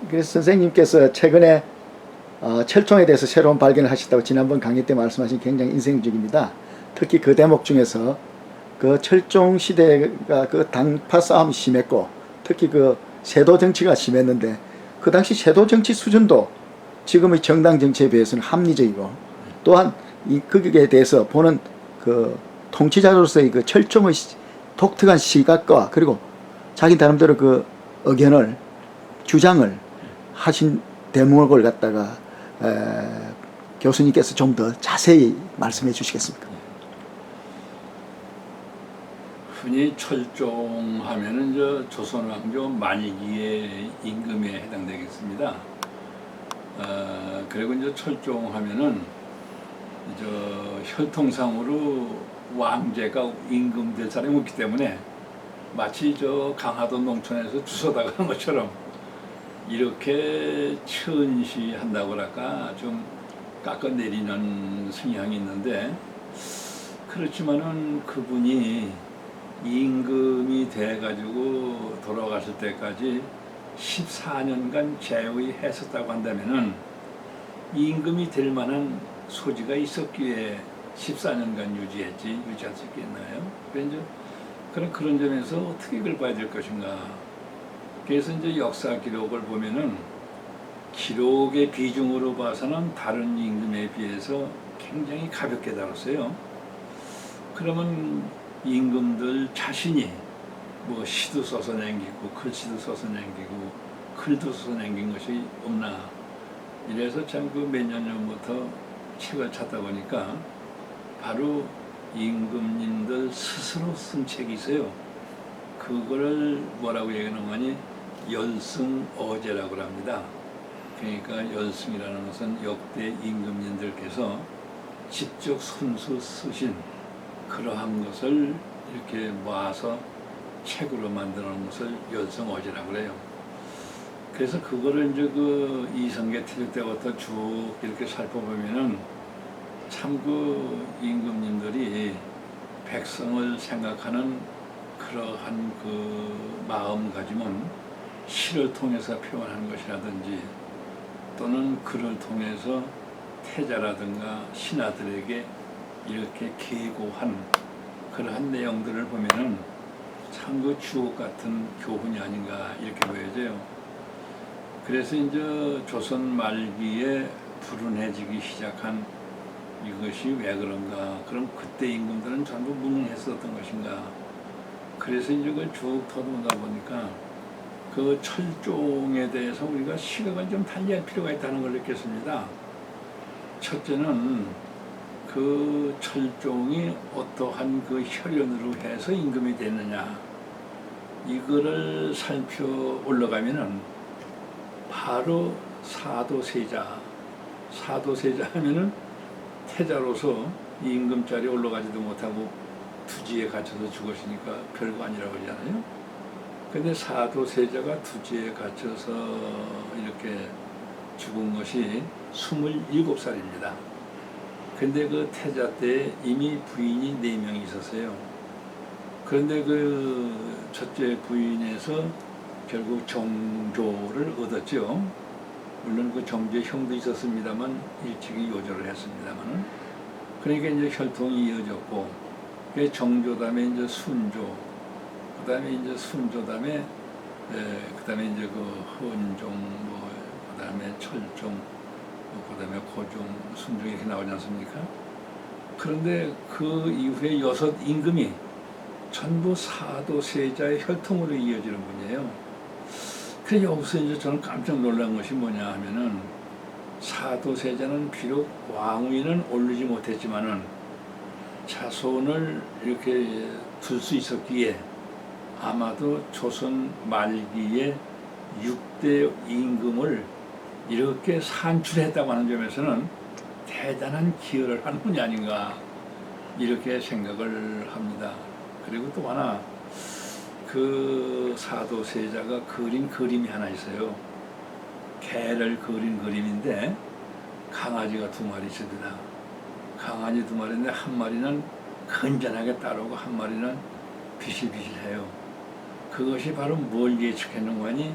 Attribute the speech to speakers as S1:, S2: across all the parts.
S1: 그래서 선생님께서 최근에 철종에 대해서 새로운 발견을 하셨다고 지난번 강의 때 말씀하신 게 굉장히 인상적입니다. 특히 그 대목 중에서 그 철종 시대가 그 당파 싸움이 심했고 특히 그 세도 정치가 심했는데 그 당시 세도 정치 수준도 지금의 정당 정치에 비해서는 합리적이고 또한 거기에 대해서 보는 그 통치자로서의 그 철종의 독특한 시각과 그리고 자기 나름대로 그 의견을 주장을 하신 대목을 갖다가 교수님께서 좀 더 자세히 말씀해 주시겠습니까?
S2: 흔히 철종하면은 조선왕조 만기의 임금에 해당되겠습니다. 그리고 이제 철종하면은 혈통상으로 왕제가 임금 될 사람이 없기 때문에 마치 강화도 농촌에서 주워다 가는 것처럼 이렇게 천시한다고 할까 좀 깎아내리는 성향이 있는데, 그렇지만은 그분이 임금이 돼가지고 돌아가실 때까지 14년간 재위했었다고 한다면은 임금이 될 만한 소지가 있었기에 14년간 유지할 수 있겠나요? 그런 점에서 어떻게 이걸 봐야 될 것인가. 그래서 이제 역사 기록을 보면은 기록의 비중으로 봐서는 다른 임금에 비해서 굉장히 가볍게 다뤘어요. 그러면 임금들 자신이 뭐 시도 써서 남기고 글씨도 써서 남기고 글도 써서 남긴 것이 없나. 이래서 참 그 몇 년 전부터 책을 찾다 보니까 바로 임금님들 스스로 쓴 책이 있어요. 그거를 뭐라고 얘기하는 거니 열승어제라고 합니다. 그러니까 열승이라는 것은 역대 임금님들께서 직접 손수 쓰신 그러한 것을 이렇게 모아서 책으로 만들어 놓은 것을 열승어제라고 그래요. 그래서 그거를 이제 그 이성계 태조 때부터 쭉 이렇게 살펴보면은 참 그 임금님들이 백성을 생각하는 그러한 그 마음가짐은 시를 통해서 표현하는 것이라든지 또는 글을 통해서 태자라든가 신하들에게 이렇게 계고한 그러한 내용들을 보면은 참 그 주옥 같은 교훈이 아닌가 이렇게 보여져요. 그래서 이제 조선 말기에 불운해지기 시작한 이것이 왜 그런가? 그럼 그때 임금들은 전부 무능했었던 것인가? 그래서 이제 그 쭉 터보다 보니까 그 철종에 대해서 우리가 시각을 좀 달리할 필요가 있다는 걸 느꼈습니다. 첫째는 그 철종이 어떠한 그 혈연으로 해서 임금이 됐느냐, 이거를 살펴 올라가면은 바로 사도세자 하면은 태자로서 임금 자리에 올라가지도 못하고 투지에 갇혀서 죽었으니까 별거 아니라고 하잖아요. 근데 사도세자가 투지에 갇혀서 이렇게 죽은 것이 27살입니다. 근데 그 태자 때 이미 부인이 4명이 있었어요. 그런데 그 첫째 부인에서 결국 정조를 얻었죠. 물론 그 정조의 형도 있었습니다만 일찍이 요절을 했습니다만은. 그러니까 이제 혈통이 이어졌고, 그 정조 다음에 이제 순조, 그 다음에 이제 순조 다음에 그 다음에 이제 그 헌종, 그 다음에 철종, 그 다음에 고종, 순종 이렇게 나오지 않습니까? 그런데 그 이후에 6 임금이 전부 사도세자의 혈통으로 이어지는 분이에요. 그래서 여기서 이제 저는 깜짝 놀란 것이 뭐냐 하면은, 사도세자는 비록 왕위는 오르지 못했지만은 자손을 이렇게 둘 수 있었기에 아마도 조선 말기에 6대 임금을 이렇게 산출했다고 하는 점에서는 대단한 기여를 한 분이 아닌가 이렇게 생각을 합니다. 그리고 또 하나, 그 사도세자가 그린 그림이 하나 있어요. 개를 그린 그림인데 강아지가 2마리 있습니다. 강아지 2마리인데 한 마리는 건전하게 따르고 한 마리는 비실비실해요. 그것이 바로 뭘 예측했는 거니?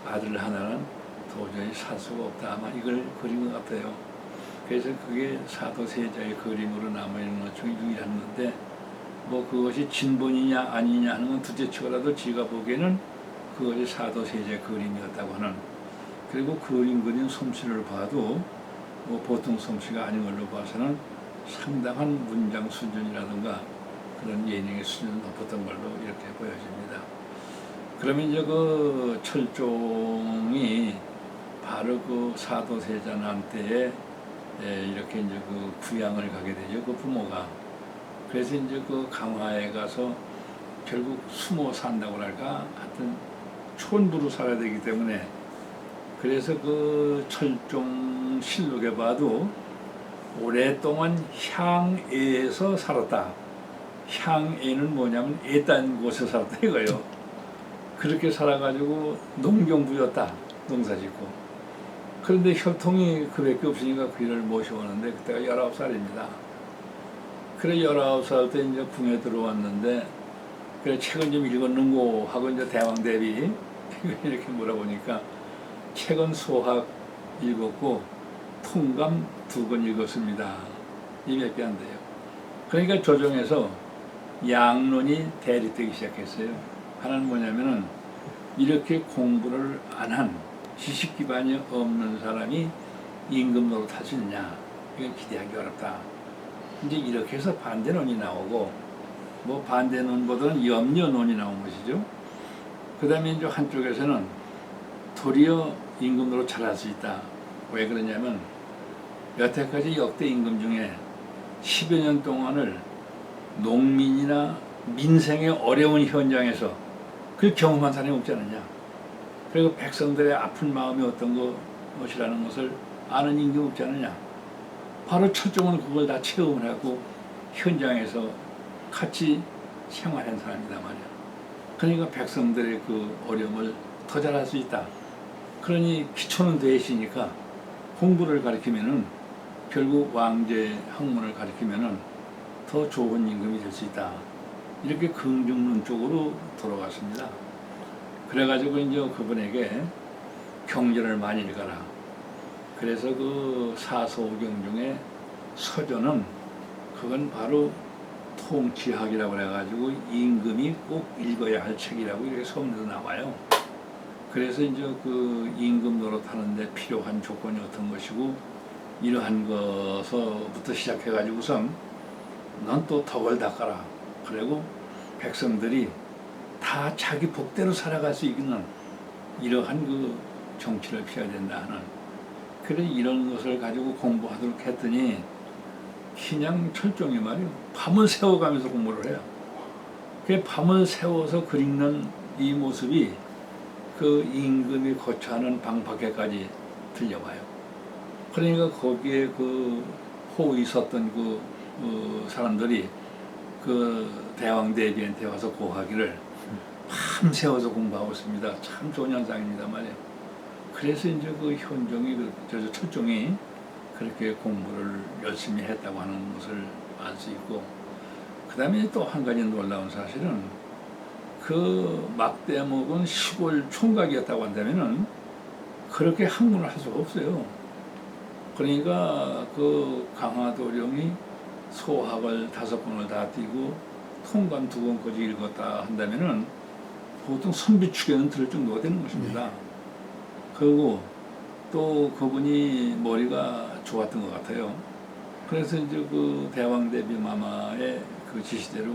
S2: 아들 하나는 도저히 살 수가 없다. 아마 이걸 그린 것 같아요. 그래서 그게 사도세자의 그림으로 남아있는 것 중에 유일한 건데, 뭐 그것이 진본이냐 아니냐 하는 건 둘째치고라도 지가 보기에는 그것이 사도세자의 그림이었다고 하는, 그리고 그림 그린 솜씨를 봐도 뭐 보통 솜씨가 아닌 걸로 봐서는 상당한 문장 수준이라든가 그런 예능의 수준이 높았던 걸로 이렇게 보여집니다. 그러면 이제 그 철종이 바로 그 사도세자 때에 이렇게 이제 그 구양을 가게 되죠. 그 부모가. 그래서 이제 그 강화에 가서 결국 숨어 산다고 할까? 하여튼 촌부로 살아야 되기 때문에, 그래서 그 철종 실록에 봐도 오랫동안 향애에서 살았다. 향애는 뭐냐면 애딴 곳에 살았다 이거예요. 그렇게 살아가지고 농경부였다. 농사 짓고. 그런데 혈통이 그밖에 없으니까 그이를 모셔오는데 그때가 19살입니다. 그래 19살 때 이제 궁에 들어왔는데, 그래 책은 좀 읽었는고 하고 이제 대왕대비 이렇게 물어보니까 책은 소학 읽었고 통감 2권 읽었습니다. 이 몇 개 안 돼요. 그러니까 조정에서 양론이 대립되기 시작했어요. 하나는 뭐냐면은 이렇게 공부를 안 한 지식 기반이 없는 사람이 임금 노릇할 수 있냐, 이건 기대하기 어렵다. 이제 이렇게 해서 반대론이 나오고, 뭐 반대론보다는 염려론이 나온 것이죠. 그 다음에 이제 한쪽에서는 도리어 임금 노릇 잘할 수 있다. 왜 그러냐면 여태까지 역대 임금 중에 10여 년 동안을 농민이나 민생의 어려운 현장에서 그걸 경험한 사람이 없지 않느냐. 그리고 백성들의 아픈 마음이 어떤 것이라는 것을 아는 임금이 없지 않느냐. 바로 철종은 그걸 다 체험을 하고 현장에서 같이 생활한 사람이다 말이야. 그러니까 백성들의 그 어려움을 더 잘할 수 있다. 그러니 기초는 돼 있으니까 공부를 가르치면은 결국 왕제 학문을 가르치면은 더 좋은 임금이 될 수 있다. 이렇게 긍정론 쪽으로 돌아갔습니다. 그래가지고 이제 그분에게 경전을 많이 읽어라. 그래서 그 사서오경 중에 서전은 그건 바로 통치학이라고 해가지고 임금이 꼭 읽어야 할 책이라고 이렇게 서문에도 나와요. 그래서 이제 그 임금 노릇하는데 필요한 조건이 어떤 것이고, 이러한 것부터 시작해가지고선 넌 또 덕을 닦아라. 그리고 백성들이 다 자기 복대로 살아갈 수 있는 이러한 그 정치를 펴야 된다 하는, 그래 이런 것을 가지고 공부하도록 했더니 그냥 철종이 말이요, 밤을 새워가면서 공부를 해요. 그 밤을 새워서 그리는 이 모습이 그 임금이 거처하는 방 밖에까지 들려와요. 그러니까 거기에 그 호의 섰던 그 사람들이 그 대왕 대비한테 와서 고하기를 밤 새워서 공부하고 있습니다. 참 좋은 현상입니다 말이에요. 그래서 이제 그 현종이 저 철종이 그렇게 공부를 열심히 했다고 하는 것을 알 수 있고, 그 다음에 또 한 가지 놀라운 사실은 그 막대목은 시골 총각이었다고 한다면은 그렇게 학문을 할 수가 없어요. 그러니까 그 강화도령이 소학을 5권을 다 띄고 통감 2권까지 읽었다 한다면은 보통 선비축에는 들을 정도가 되는 것입니다. 그리고 또 그분이 머리가 좋았던 것 같아요. 그래서 이제 그 대왕대비 마마의 그 지시대로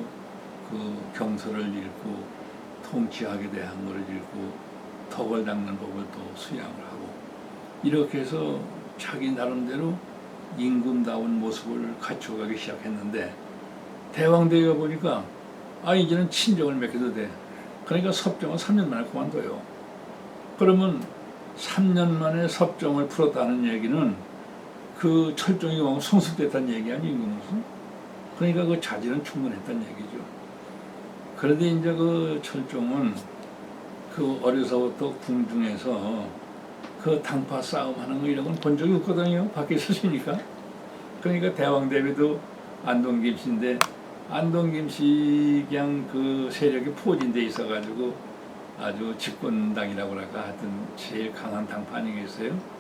S2: 그 경서를 읽고 통치학에 대한 것을 읽고 덕을 닦는 법을 또 수양을 하고, 이렇게 해서 자기 나름대로 임금다운 모습을 갖춰가기 시작했는데, 대왕대비가 보니까 이제는 친정을 맡겨도 돼. 그러니까 섭정을 3년 만에 그만둬요. 그러면 3년 만에 섭정을 풀었다는 얘기는 그 철종이 막 성숙됐다는 얘기 아니에요, 임금으로서? 그러니까 그 자질은 충분했다는 얘기죠. 그런데 이제 그 철종은 그 어려서부터 궁중에서 그 당파 싸움하는 거 이런 건 본 적이 없거든요. 밖에 있으시니까. 그러니까 대왕대비도 안동김씨인데 안동김씨 그냥 그 세력이 포진돼 있어가지고 아주 집권당이라고 할까 하여튼 제일 강한 당파 아니겠어요?